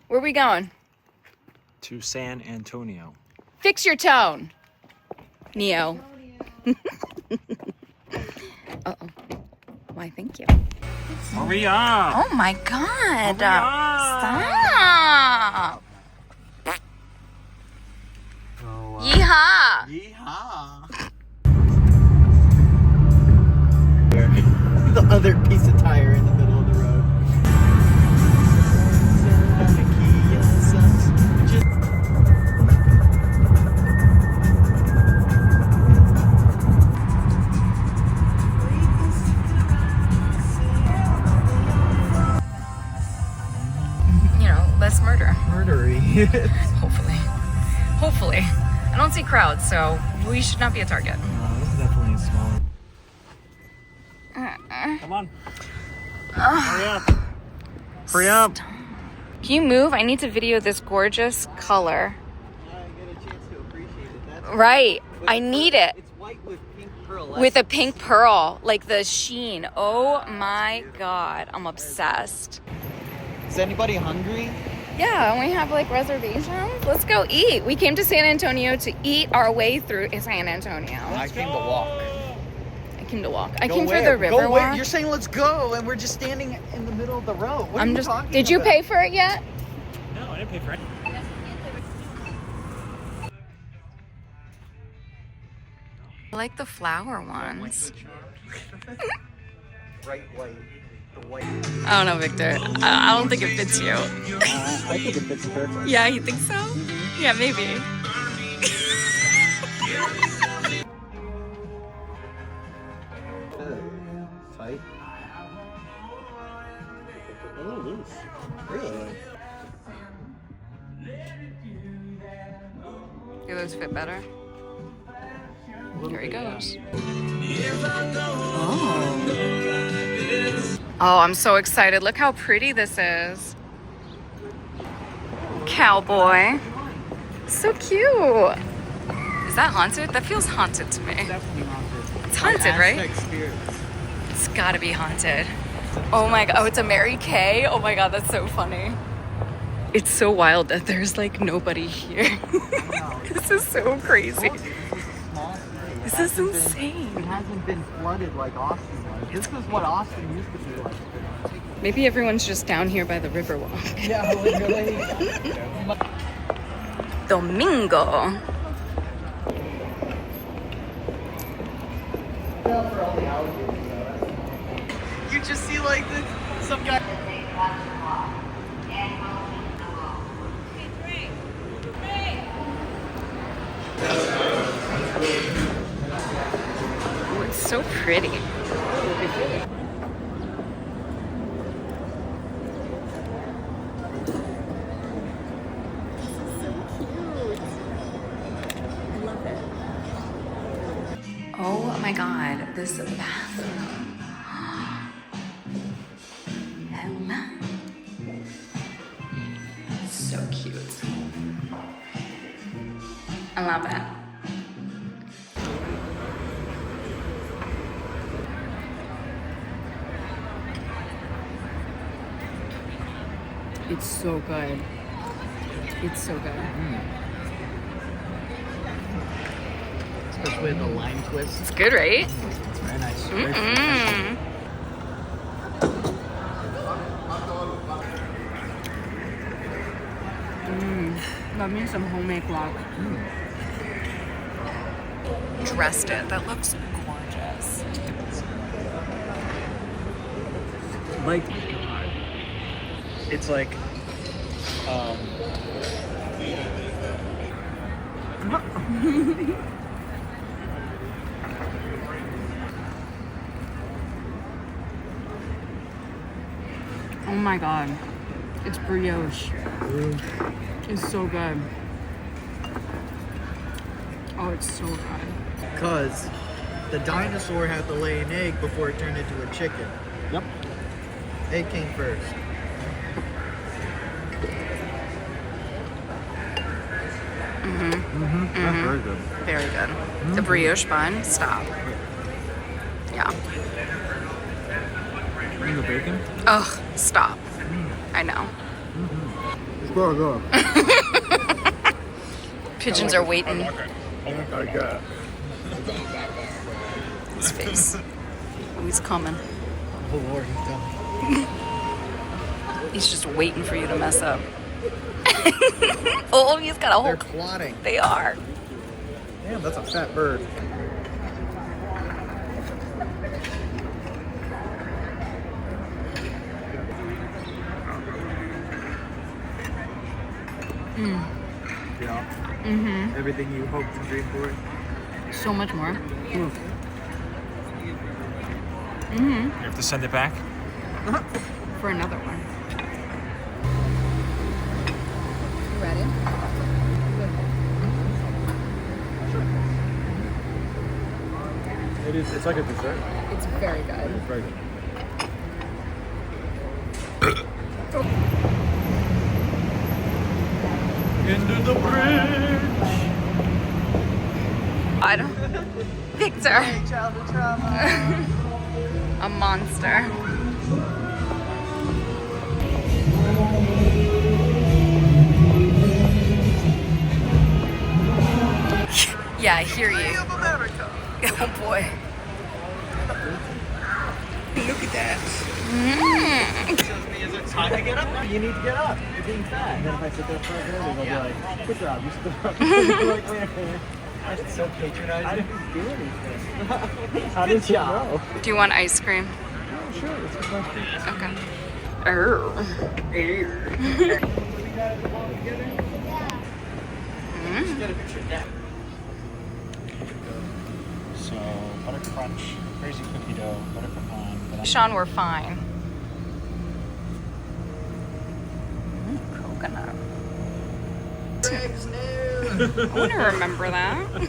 Where are we going? To San Antonio. Fix your tone, Neo. Uh-oh. Why, thank you. Hurry up! Oh my God. Hurry up! Stop. Oh, Yeehaw. Yeehaw! The other piece of tire in the middle of the road. Less murder. Murdery. Hopefully. I don't see crowds, so we should not be a target. No, this is definitely a smaller. Come on. Hurry up. Hurry up. Can you move? I need to video this gorgeous color. I get a chance to appreciate it. That's Right. I need it. It's white with pink pearl. With a pink pearl, like the sheen. Oh my God. I'm obsessed. Is anybody hungry? Yeah, we have like reservations. Let's go eat. We came to San Antonio to eat our way through San Antonio. I came to walk. I came to walk. I Go came for where? the river Go where? walk. You're saying let's go, and we're just standing in the middle of the road. What are you talking Did you about? pay for it yet? No, I didn't pay for it. I like the flower ones. Bright white. The white. I don't know, Victor. I don't think it fits you. I think it fits perfect. Yeah, you think so? Yeah, maybe. Tight. A little loose. Really? Do those fit better? Here he goes. Oh, I'm so excited. Look how pretty this is. Cowboy. So cute. Is that haunted? That feels haunted to me. Definitely haunted. It's haunted, right? Aztec spirits. It's gotta be haunted. Oh my God. Oh, it's a Mary Kay. Oh my God, that's so funny. It's so wild that there's like nobody here. This is so crazy. This is insane. It hasn't been flooded like Austin was. This is what Austin used to be like. Maybe everyone's just down here by the Riverwalk. Yeah, literally. Domingo. You just see like this, some guy. Oh, it's so pretty. Oh my God, this bathroom. Emma. So cute. I love it. It's so good. It's so good. Especially with the lime twist. It's good, right? It's very nice. Mm-mm. Love me some homemade guac. Dressed it. That looks gorgeous. Like, it's like, Oh my God. It's brioche. It's so good. Oh, it's so good. Because the dinosaur had to lay an egg before it turned into a chicken. yep. Egg came first. That's very good. Very good. The brioche bun, stop. Yeah. And the bacon? Ugh, stop. I know. Go. Pigeons are waiting. Oh my God. His face. Oh, he's coming. Oh Lord, he's done. He's just waiting for you to mess up. Oh, he's got a They're whole... plotting. They are. Damn, that's a fat bird. Yeah. Mm-hmm. Everything you hoped and dreamed for. So much more. You have to send it back? For another one. You ready? It's like a dessert. It's very good. It's very good. Into the bridge. I don't... Victor. A monster. Yeah, I hear you. Oh boy. Look at that. Is it time to get up? No, you need to get up. You're being fat. And then if I sit there for a minute, they'll be like, good job, you stood up. Like, wait a minute. That's so patronizing. I didn't do anything. How did you know? Do you want ice cream? Oh, sure. It's just nice to Okay. Err. get a picture of that. So, butter crunch, crazy cookie dough, butter pecan. Sean, we're fine. Coconut. I want to remember that.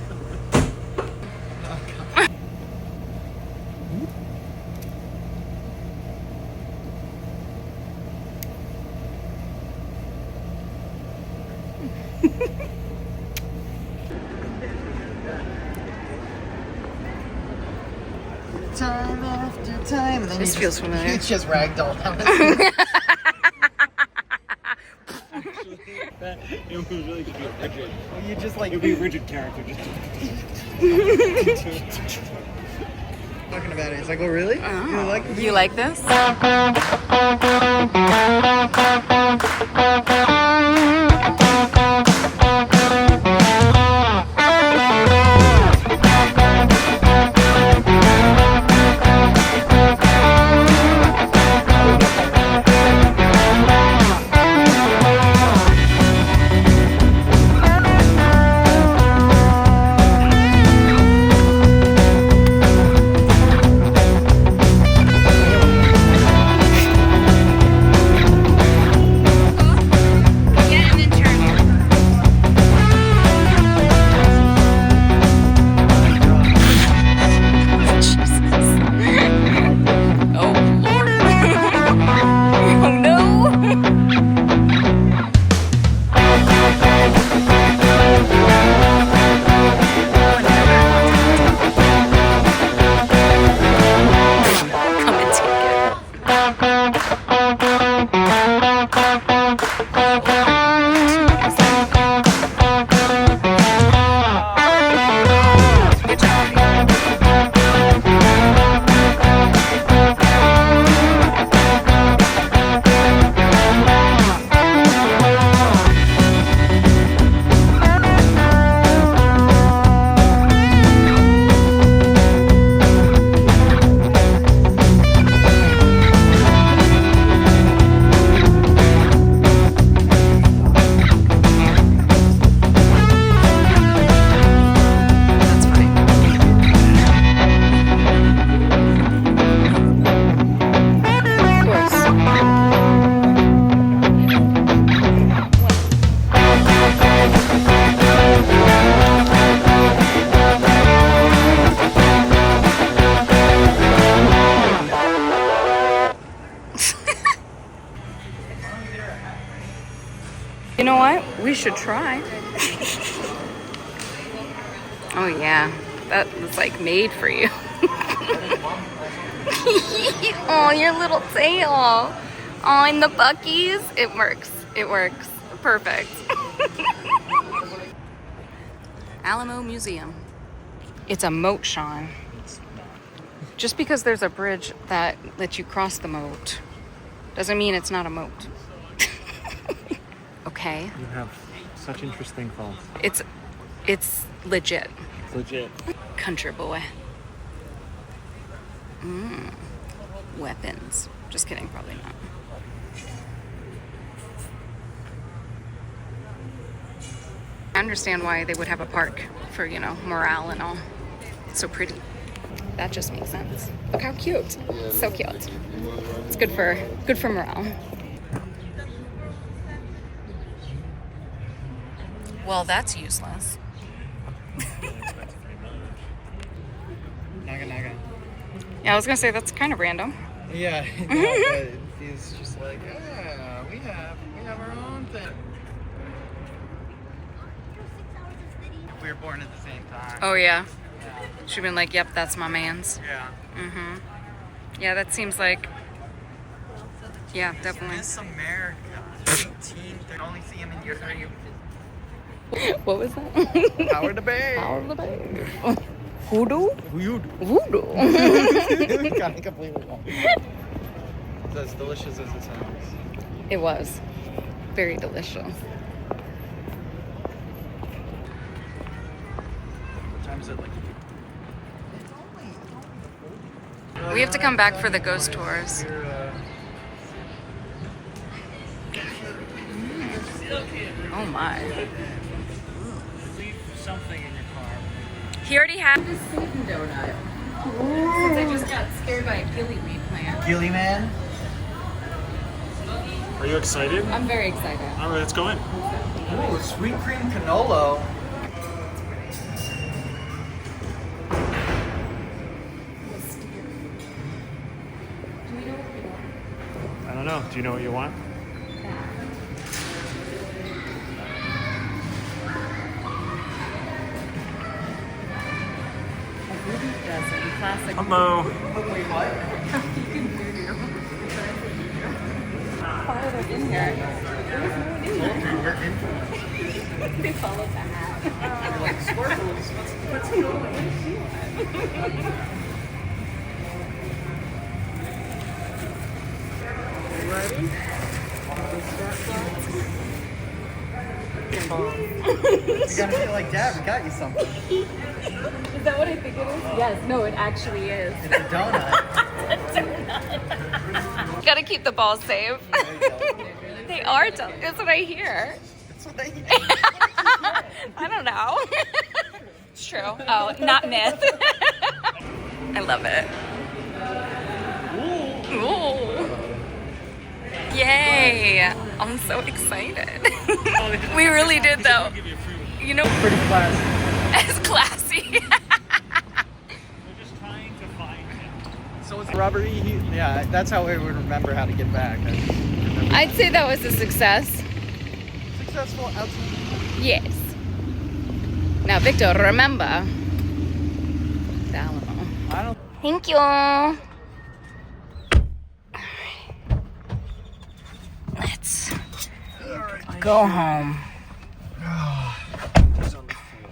Time after time. And then This feels familiar. It's just ragdoll. It was really good. Rigid. You just like... It would be a rigid character. Just talking about it. It's like, oh, really? Oh. You like this? You know what? We should try. Oh yeah, that was like made for you. Oh, your little tail. Oh, and the Buckies. It works. It works. Perfect. Alamo Museum. It's a moat, Sean. Just because there's a bridge that lets you cross the moat doesn't mean it's not a moat. Okay? You have such interesting thoughts. It's legit. It's legit. Country boy. Weapons. Just kidding, probably not. I understand why they would have a park for, you know, morale and all. It's so pretty. That just makes sense. Look how cute. So cute. It's good for morale. Well, that's useless. Naga. Yeah, I was gonna say that's kind of random. Yeah, but he's just like, yeah, we have our own thing. We were born at the same time. Oh yeah. She'd been like, yep, that's my man's. Yeah. Yeah, that seems like. Yeah, definitely. Miss America. 18. They only see him in your area. What was that? Power the Bay. Power of the Bay. Voodoo? Voodoo. Can't completely wrong. It's as delicious as it sounds. It was. Very delicious. What time is it? Like. We have to come back for the ghost tours. Oh my. Leave something in your car. He already had this Satan donut. Since I just got scared by a gillyweed plant. Gilly Man. Are you excited? I'm very excited. All right, let's go in. Ooh, sweet cream cannolo. I don't know. Do you know what you want? Classic. Hello. Wait, what? Followed us in here. There was no one in here. They followed the hat. Like sparkles. What's going on? Ready? You gotta be like, Dad, we got you something. Is that what I think it is? Yes. No, it actually is. It's a donut. Gotta keep the balls safe. There you go. They are. That's what I hear. That's what they I don't know. It's true. Oh, not myth. I love it. Ooh. Yay! I'm so excited. We really did though. You know, Pretty classy. as classy. We're just trying to find him. So it's rubbery. Yeah, that's how we would remember how to get back. I'd say that was a success. Successful outside. Yes. Now, Victor, remember the Alamo. I don't. Thank you. Let's go home. He's on the floor.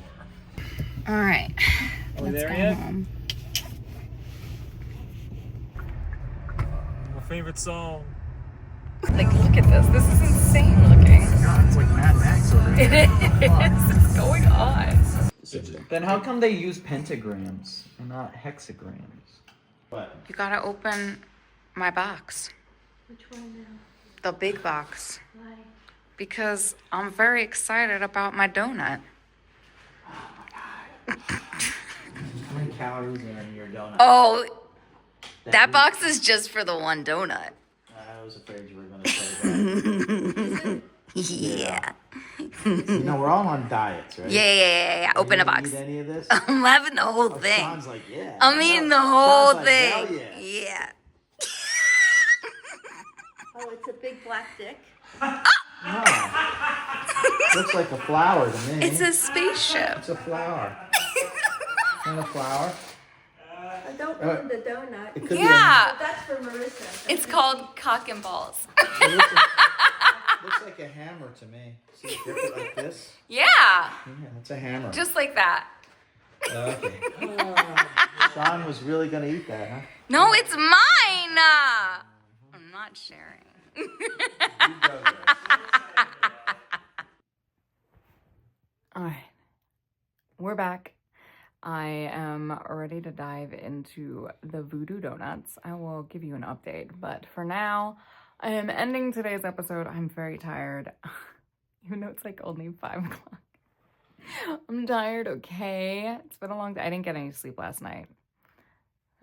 All right. Are we Let's there go yet? home. My favorite song. Like, look at this. This is insane looking. God, it's like Mad Max over It here. is. It's going on. Then how come they use pentagrams and not hexagrams? What? You gotta open my box. Which one now? The big box. Why? Because I'm very excited about my donut. How many calories are in your donut? Oh, that box is just for the one donut. I was afraid you were going to say that. Yeah. You know, we're all on diets, right? Yeah. Are Open you a gonna box. Eat any of this? I'm having the whole Oh, thing. Sean's like, yeah. I'm eating the whole Sean's like, hell thing. yeah. Yeah. Oh, it's a big black dick. No. Looks like a flower to me. It's a spaceship. It's a flower. And a flower. I don't mean the donut. It could Yeah. But that's for Marissa. It's called cock and balls. be. Looks like a hammer to me. See, grip it like this. Yeah, Yeah, that's a hammer. just like that. Okay. Sean was really gonna eat that, huh? No, it's mine. I'm not sharing. You go there. All right, we're back. I am ready to dive into the Voodoo Doughnuts. I will give you an update, but for now, I am ending today's episode. I'm very tired, even though it's like only 5 o'clock. I'm tired, okay? It's been a long day. I didn't get any sleep last night.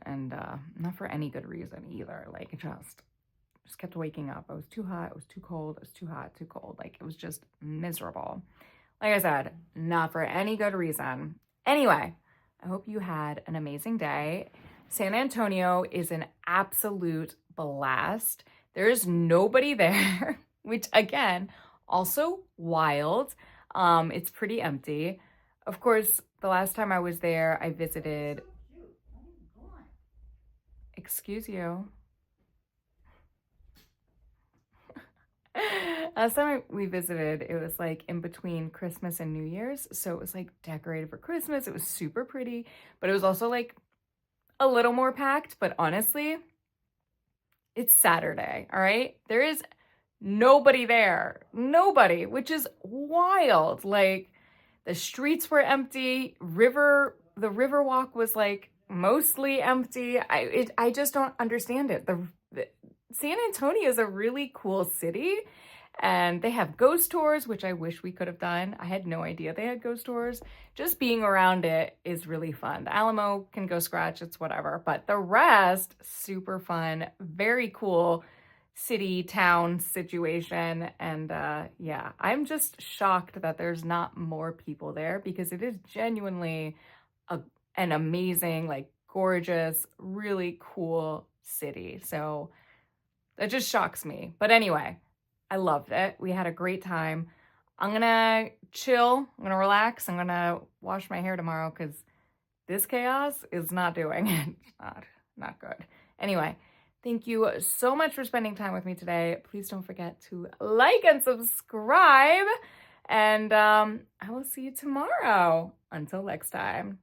And not for any good reason either. Like, it just kept waking up. I was too hot, it was too cold, it was too hot, too cold. Like, it was just miserable. Like I said, not for any good reason. Anyway, I hope you had an amazing day. San Antonio is an absolute blast. There is nobody there, which again, also wild. It's pretty empty. Of course, the last time I was there, I visited. Excuse you. Last time we visited, it was like in between Christmas and New Year's. So it was like decorated for Christmas. It was super pretty, but it was also like a little more packed. But honestly, it's Saturday, all right? There is nobody there. Nobody, which is wild. Like, the streets were empty. The river walk was like mostly empty. I just don't understand it. San Antonio is a really cool city, and they have ghost tours, which I wish we could have done. I had no idea they had ghost tours. Just being around it is really fun. The Alamo can go scratch, it's whatever, but the rest, super fun, very cool city, town situation. And yeah, I'm just shocked that there's not more people there, because it is genuinely an amazing, like, gorgeous, really cool city. So that just shocks me. But anyway, I loved it. We had a great time. I'm gonna chill. I'm gonna relax. I'm gonna wash my hair tomorrow because this chaos is not doing it. Not good. Anyway, thank you so much for spending time with me today. Please don't forget to like and subscribe. And I will see you tomorrow. Until next time.